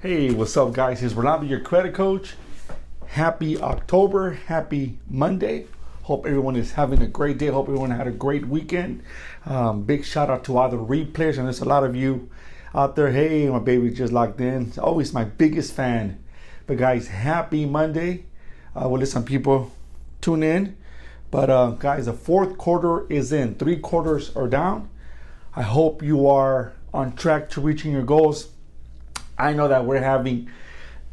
Hey, what's up, guys? Here's Rolando, your credit coach. Happy October. Happy Monday. Hope everyone is having a great day. Hope everyone had a great weekend. Big shout out to all the replayers, and there's a lot of you out there. Hey, my baby just logged in. Always my biggest fan. But guys, happy Monday. We'll let some people tune in. But guys, the fourth quarter is in. 3 quarters are down. I hope you are on track to reaching your goals. I know that we're having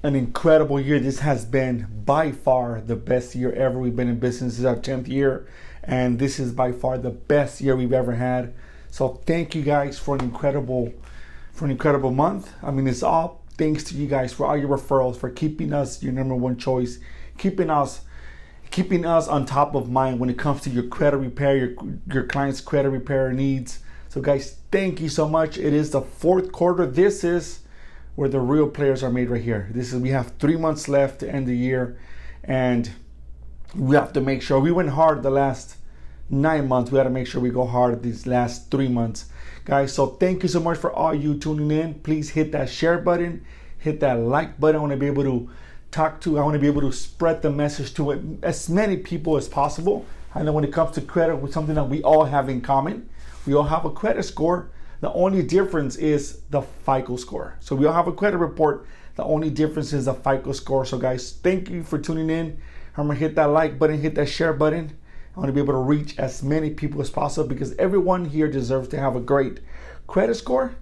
an incredible year. This has been by far the best year ever. We've been in business. This is our 10th year, and this is by far the best year we've ever had. So thank you guys for an incredible month. I mean, it's all thanks to you guys for all your referrals, for keeping us your number one choice, keeping us on top of mind when it comes to your credit repair, your clients' credit repair needs. So guys, thank you so much. It is the fourth quarter. This is where the real players are made right here. We have 3 months left to end the year, and we have to make sure we went hard the last 9 months. We got to make sure we go hard these last 3 months, guys. So thank you so much for all you tuning in. Please hit that share button, hit that like button. I want to be able to spread the message to as many people as possible. I know when it comes to credit, it's something that we all have in common. We all have a credit score. The only difference is the FICO score. So we all have a credit report. The only difference is the FICO score. So guys, thank you for tuning in. I'm gonna hit that like button, hit that share button. I want to be able to reach as many people as possible because everyone here deserves to have a great credit score.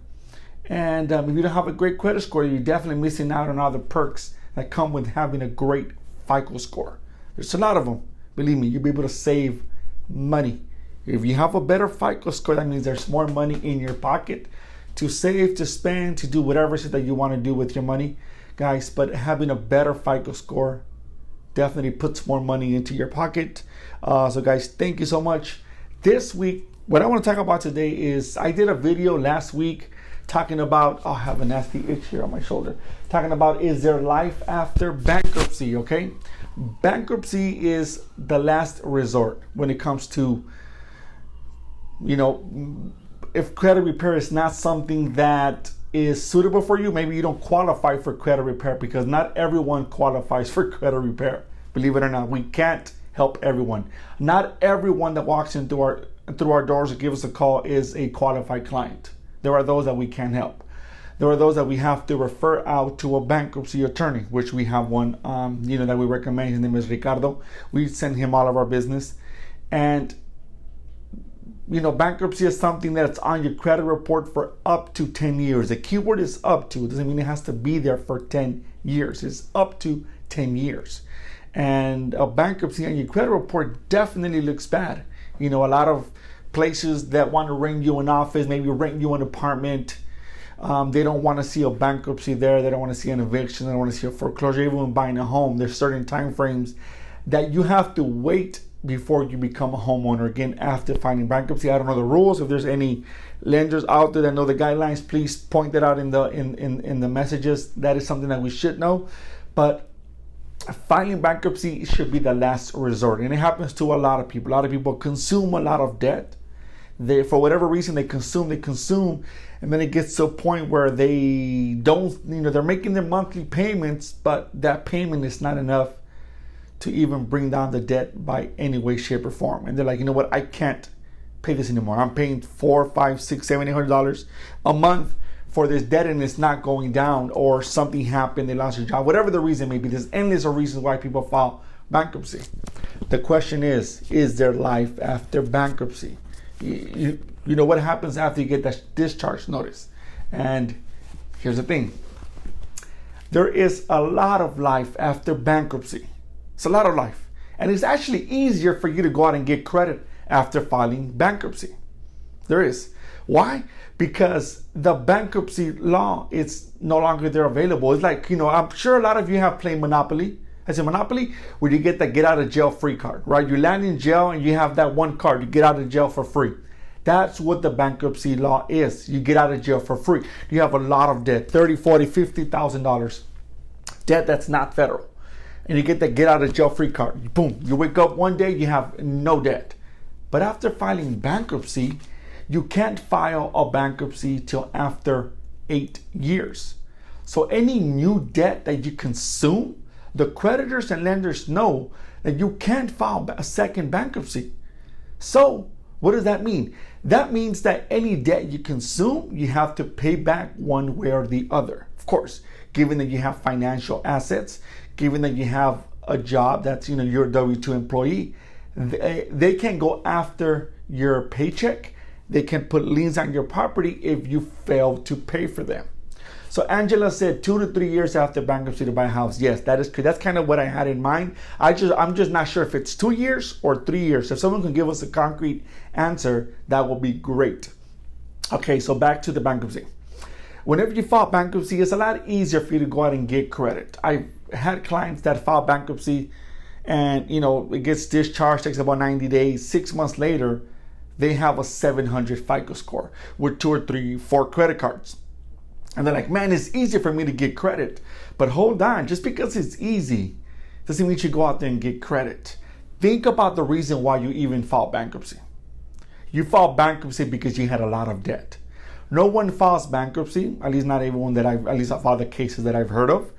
And if you don't have a great credit score, you're definitely missing out on all the perks that come with having a great FICO score. There's a lot of them. Believe me, you'll be able to save money. If you have a better FICO score, that means there's more money in your pocket to save, to spend, to do whatever it is that you want to do with your money, guys. But having a better FICO score definitely puts more money into your pocket. So guys, thank you so much. This week, what I want to talk about today is I did a video last week talking about, I have a nasty itch here on my shoulder, talking about is there life after bankruptcy, okay? Bankruptcy is the last resort when it comes to, if credit repair is not something that is suitable for you, maybe you don't qualify for credit repair because not everyone qualifies for credit repair. Believe it or not, we can't help everyone. Not everyone that walks in through our doors or gives us a call is a qualified client. There are those that we can't help. There are those that we have to refer out to a bankruptcy attorney, which we have one, that we recommend. His name is Ricardo. We send him all of our business. And bankruptcy is something that's on your credit report for up to 10 years. The keyword is up to. It doesn't mean it has to be there for 10 years. It's up to 10 years. And a bankruptcy on your credit report definitely looks bad. A lot of places that want to rent you an office, maybe rent you an apartment, they don't want to see a bankruptcy there. They don't want to see an eviction. They don't want to see a foreclosure. Even when buying a home, there's certain time frames that you have to wait before you become a homeowner again after filing bankruptcy. I don't know the rules. If there's any lenders out there that know the guidelines, please point that out in the messages. That is something that we should know. But filing bankruptcy should be the last resort, and it happens to a lot of people. A lot of people consume a lot of debt. They, for whatever reason, they consume, and then it gets to a point where they don't, they're making their monthly payments, but that payment is not enough to even bring down the debt by any way, shape, or form. And they're like, what, I can't pay this anymore. I'm paying $400, $500, $600, $700 a month for this debt, and it's not going down, or something happened, they lost their job, whatever the reason may be. There's endless of reasons why people file bankruptcy. The question is there life after bankruptcy? You know what happens after you get that discharge notice? And here's the thing. There is a lot of life after bankruptcy. It's a lot of life. And it's actually easier for you to go out and get credit after filing bankruptcy. There is. Why? Because the bankruptcy law is no longer there available. It's like, I'm sure a lot of you have played Monopoly. I say Monopoly, where you get the get out of jail free card, right? You land in jail and you have that one card, you get out of jail for free. That's what the bankruptcy law is. You get out of jail for free. You have a lot of debt, $30,000, $40,000, $50,000 debt that's not federal. And you get the get out of jail free card. Boom, you wake up one day, you have no debt. But after filing bankruptcy, you can't file a bankruptcy till after 8 years. So any new debt that you consume, the creditors and lenders know that you can't file a second bankruptcy. So what does that mean? That means that any debt you consume, you have to pay back one way or the other. Of course, given that you have financial assets, given that you have a job that's, you're a W-2 employee, they can go after your paycheck. They can put liens on your property if you fail to pay for them. So Angela said 2 to 3 years after bankruptcy to buy a house. Yes, that is true. That's kind of what I had in mind. I'm just not sure if it's 2 years or 3 years. If someone can give us a concrete answer, that will be great. Okay, so back to the bankruptcy. Whenever you file bankruptcy, it's a lot easier for you to go out and get credit. I've had clients that file bankruptcy and, it gets discharged, takes about 90 days. 6 months later, they have a 700 FICO score with 2 or 3, 4 credit cards. And they're like, man, it's easier for me to get credit. But hold on, just because it's easy doesn't mean you should go out there and get credit. Think about the reason why you even filed bankruptcy. You filed bankruptcy because you had a lot of debt. No one files bankruptcy, at least not everyone I've filed the cases that I've heard of,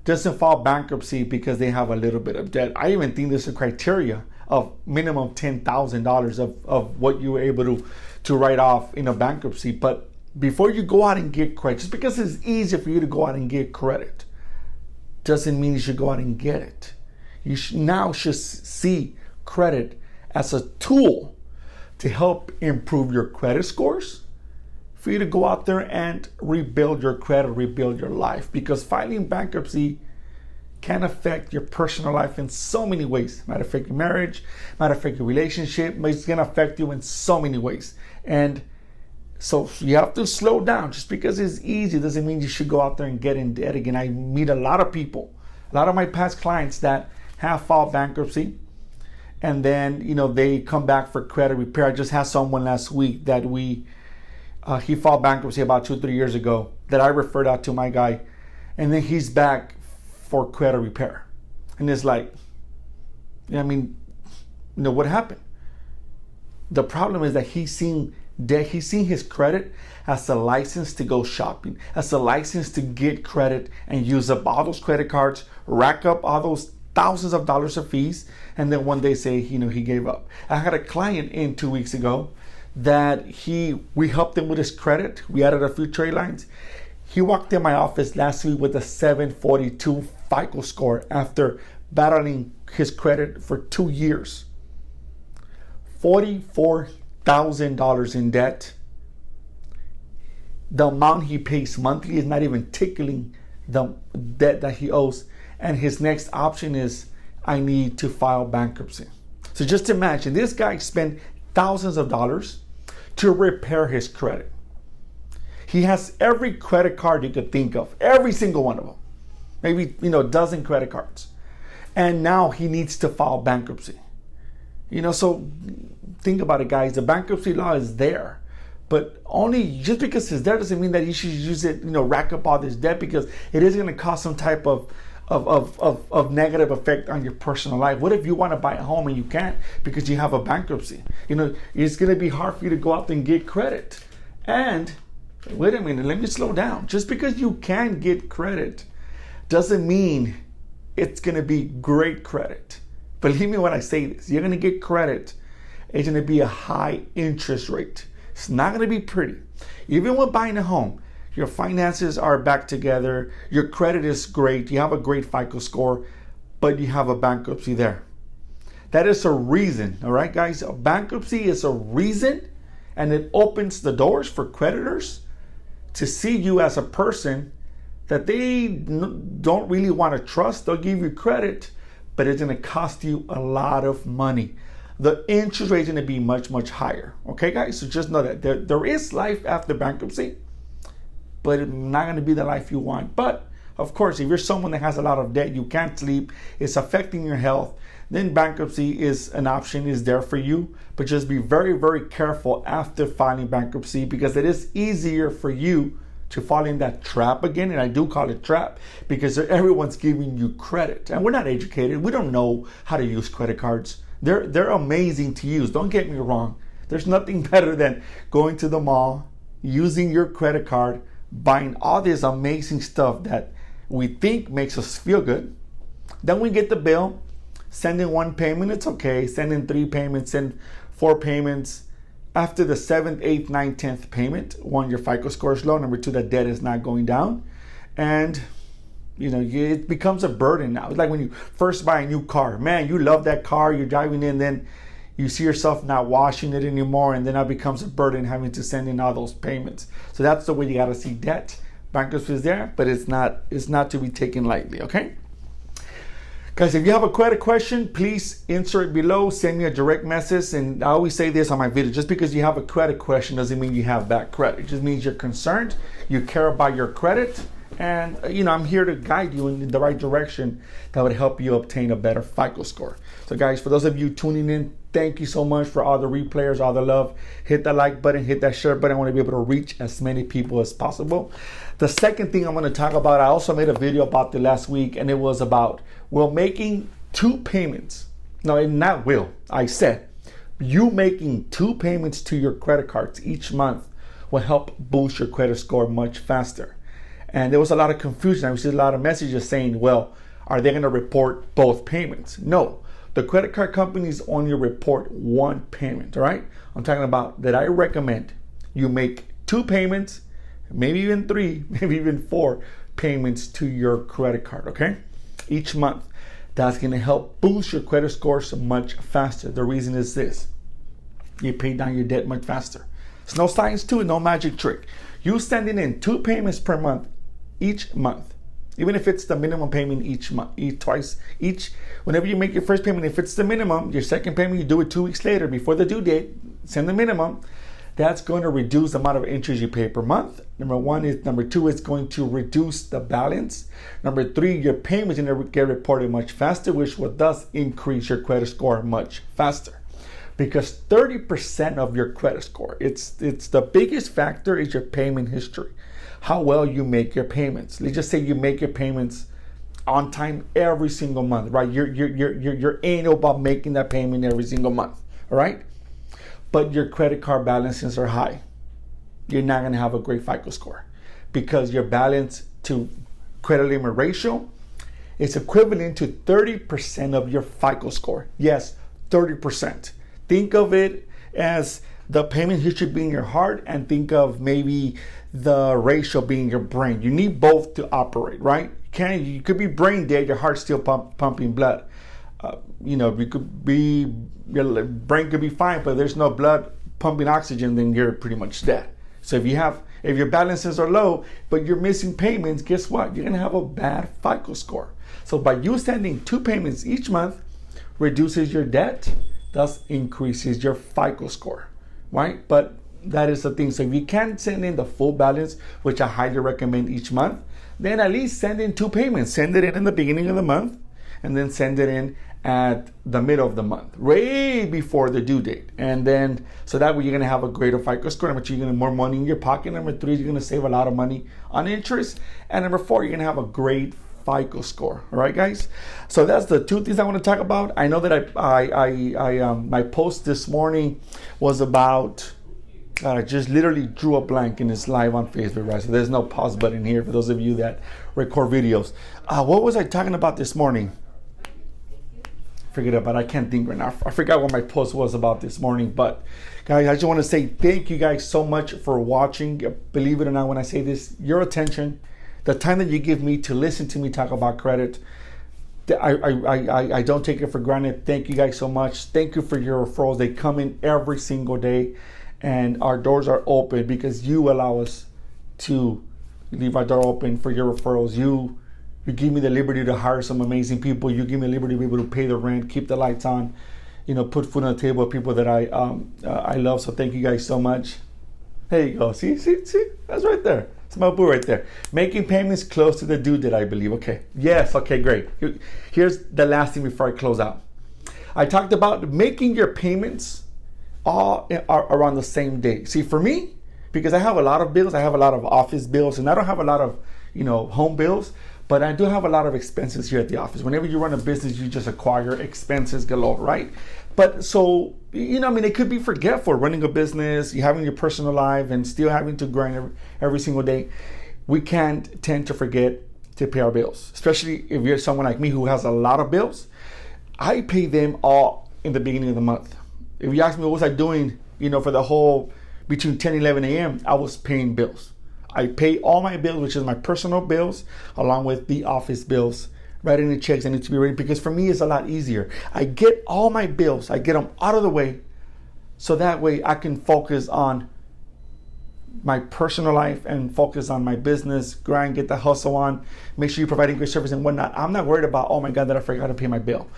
doesn't file bankruptcy because they have a little bit of debt. I even think there's a criteria of minimum $10,000 of what you were able to write off in a bankruptcy. But before you go out and get credit, just because it's easier for you to go out and get credit, doesn't mean you should go out and get it. You should see credit as a tool to help improve your credit scores, for you to go out there and rebuild your credit, rebuild your life. Because filing bankruptcy can affect your personal life in so many ways. Might affect your marriage, might affect your relationship, but it's gonna affect you in so many ways. And so you have to slow down. Just because it's easy doesn't mean you should go out there and get in debt again. I meet a lot of people, a lot of my past clients that have filed bankruptcy and then, they come back for credit repair. I just had someone last week that he filed bankruptcy about 2-3 years ago that I referred out to my guy, and then he's back for credit repair. And it's like, what happened? The problem is that he's seen his credit as a license to go shopping, as a license to get credit and use up all those credit cards, rack up all those thousands of dollars of fees, and then one day say, he gave up. I had a client in 2 weeks ago that we helped him with his credit. We added a few trade lines. He walked in my office last week with a 742 FICO score after battling his credit for 2 years. $44,000 in debt. The amount he pays monthly is not even tickling the debt that he owes. And his next option is, I need to file bankruptcy. So just imagine, this guy spent thousands of dollars to repair his credit. He has every credit card you could think of, every single one of them. Maybe, a dozen credit cards. And now he needs to file bankruptcy. So think about it, guys. The bankruptcy law is there. But only just because it's there doesn't mean that you should use it, rack up all this debt, because it is going to cause some type of negative effect on your personal life. What if you want to buy a home and you can't because you have a bankruptcy? It's going to be hard for you to go out and get credit. And wait a minute, let me slow down. Just because you can get credit doesn't mean it's going to be great credit. Believe me when I say this, you're going to get credit. It's going to be a high interest rate. It's not going to be pretty. Even when buying a home, your finances are back together, your credit is great, you have a great FICO score, but you have a bankruptcy there. That is a reason, all right, guys? A bankruptcy is a reason, and it opens the doors for creditors to see you as a person that they don't really want to trust. They'll give you credit, but it's going to cost you a lot of money. The interest rate is going to be much, much higher. Okay, guys? So just know that there is life after bankruptcy, but it's not going to be the life you want. But of course, if you're someone that has a lot of debt, you can't sleep, it's affecting your health, then bankruptcy is an option, is there for you. But just be very, very careful after filing bankruptcy, because it is easier for you to fall in that trap again. And I do call it trap because everyone's giving you credit. And we're not educated. We don't know how to use credit cards. They're amazing to use. Don't get me wrong. There's nothing better than going to the mall, using your credit card, buying all this amazing stuff that we think makes us feel good. Then we get the bill, sending one payment, it's okay. Sending 3 payments, send 4 payments. After the 7th, 8th, 9th, 10th payment, one, your FICO score is low. Number 2, the debt is not going down. And it becomes a burden now. It's like when you first buy a new car. Man, you love that car, you're driving in, then you see yourself not washing it anymore, and then that becomes a burden having to send in all those payments. So that's the way you gotta see debt. Bankruptcy is there, but it's not to be taken lightly, okay? Guys, if you have a credit question, please insert below, send me a direct message. And I always say this on my video, just because you have a credit question doesn't mean you have bad credit. It just means you're concerned, you care about your credit, and I'm here to guide you in the right direction that would help you obtain a better FICO score. So guys, for those of you tuning in, thank you so much for all the replayers, all the love. Hit that like button, hit that share button. I want to be able to reach as many people as possible. The second thing I'm going to talk about, I also made a video about it last week, and it was about, making 2 payments. No, not will. I said, you making 2 payments to your credit cards each month will help boost your credit score much faster. And there was a lot of confusion. I received a lot of messages saying, well, are they going to report both payments? No. The credit card companies only report 1 payment, all right? I'm talking about that I recommend you make 2 payments, maybe even 3, maybe even 4 payments to your credit card, okay? Each month. That's going to help boost your credit scores much faster. The reason is this. You pay down your debt much faster. It's no science to it, no magic trick. You sending in 2 payments per month, each month. Even if it's the minimum payment each month, whenever you make your first payment, if it's the minimum, your second payment, you do it 2 weeks later before the due date, send the minimum. That's going to reduce the amount of interest you pay per month. Number 2, it's going to reduce the balance. Number 3, your payments are going to get reported much faster, which will thus increase your credit score much faster. Because 30% of your credit score, it's the biggest factor is your payment history. How well you make your payments. Let's just say you make your payments on time every single month, right? You're anal about making that payment every single month, all right? But your credit card balances are high. You're not gonna have a great FICO score because your balance to credit limit ratio is equivalent to 30% of your FICO score. Yes, 30%. Think of it as the payment history being your heart, and think of maybe the ratio being your brain. You need both to operate, right? You could be brain dead, your heart's still pumping blood. Your brain could be fine, but there's no blood pumping oxygen, then you're pretty much dead. So if your balances are low, but you're missing payments, guess what? You're gonna have a bad FICO score. So by you sending 2 payments each month, reduces your debt, thus increases your FICO score, right? But that is the thing. So if you can't send in the full balance, which I highly recommend each month, then at least send in 2 payments. Send it in the beginning of the month, and then send it in at the middle of the month, way before the due date. And then, so that way you're gonna have a greater FICO score. Number 2, you're gonna have more money in your pocket. Number 3, you're gonna save a lot of money on interest. And number 4, you're gonna have a great FICO score. All right, guys. So that's the 2 things I want to talk about. I know that my post this morning was about. God, I just literally drew a blank and it's live on Facebook, right? So there's no pause button here for those of you that record videos. What was I talking about this morning? Forget it, but I can't think right now. I forgot what my post was about this morning. But guys, I just want to say thank you guys so much for watching. Believe it or not, when I say this, your attention, the time that you give me to listen to me talk about credit, I don't take it for granted. Thank you guys so much. Thank you for your referrals. They come in every single day. And our doors are open because you allow us to leave our door open for your referrals. You give me the liberty to hire some amazing people. You give me the liberty to be able to pay the rent, keep the lights on, put food on the table of people that I love. So thank you guys so much. There you go. See, that's right there. It's my boo right there. Making payments close to the due date, I believe. Okay. Yes. Okay. Great. Here's the last thing before I close out. I talked about making your payments all are around the same day. See, for me, because I have a lot of bills, I have a lot of office bills, and I don't have a lot of, home bills, But I do have a lot of expenses here at the office. Whenever you run a business, you just acquire expenses galore, right? But so, it could be forgetful running a business, you having your personal life and still having to grind every single day. We can't tend to forget to pay our bills, especially if you're someone like me who has a lot of bills. I pay them all in the beginning of the month. If you ask me what was I doing, for the whole between 10 and 11 a.m., I was paying bills. I pay all my bills, which is my personal bills, along with the office bills, writing the checks I need to be ready, because for me, it's a lot easier. I get all my bills, I get them out of the way, so that way I can focus on my personal life and focus on my business, grind, get the hustle on, make sure you're providing good service and whatnot. I'm not worried about, oh my God, that I forgot to pay my bill.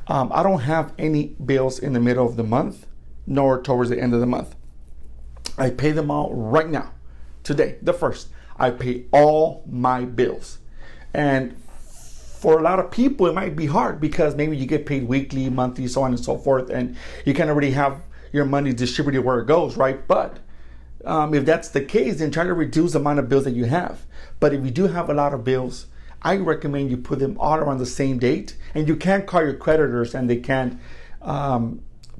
I don't have any bills in the middle of the month, nor towards the end of the month. I pay them all right now. Today, the first, I pay all my bills. And for a lot of people, it might be hard because maybe you get paid weekly, monthly, so on and so forth, and you kind of already have your money distributed where it goes, right? But if that's the case, then try to reduce the amount of bills that you have. But if you do have a lot of bills, I recommend you put them all around the same date. And you can't call your creditors and they can't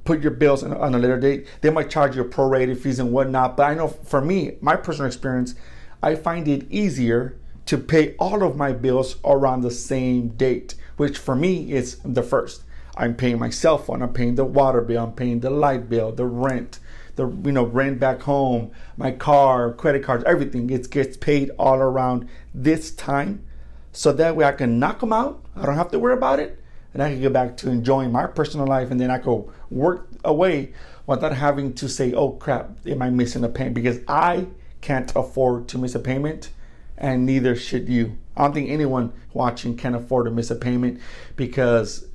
put your bills on a later date. They might charge you prorated fees and whatnot. But I know for me, my personal experience, I find it easier to pay all of my bills around the same date, which for me is the first. I'm paying my cell phone, I'm paying the water bill, I'm paying the light bill, the rent, rent back home, my car, credit cards, everything. It gets paid all around this time. So that way I can knock them out. I don't have to worry about it. And I can get back to enjoying my personal life, and then I go work away without having to say, oh crap, am I missing a payment? Because I can't afford to miss a payment, and neither should you. I don't think anyone watching can afford to miss a payment, because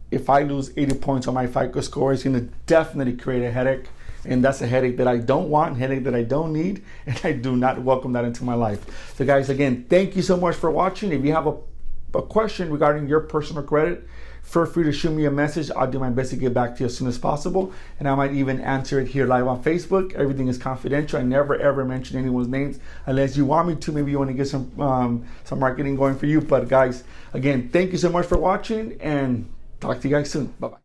if I lose 80 points on my FICO score, it's going to definitely create a headache. And that's a headache that I don't want, headache that I don't need, and I do not welcome that into my life. So guys, again, thank you so much for watching. If you have a question regarding your personal credit, feel free to shoot me a message. I'll do my best to get back to you as soon as possible. And I might even answer it here live on Facebook. Everything is confidential. I never ever mention anyone's names unless you want me to. Maybe you want to get some marketing going for you. But guys, again, thank you so much for watching, and talk to you guys soon. Bye-bye.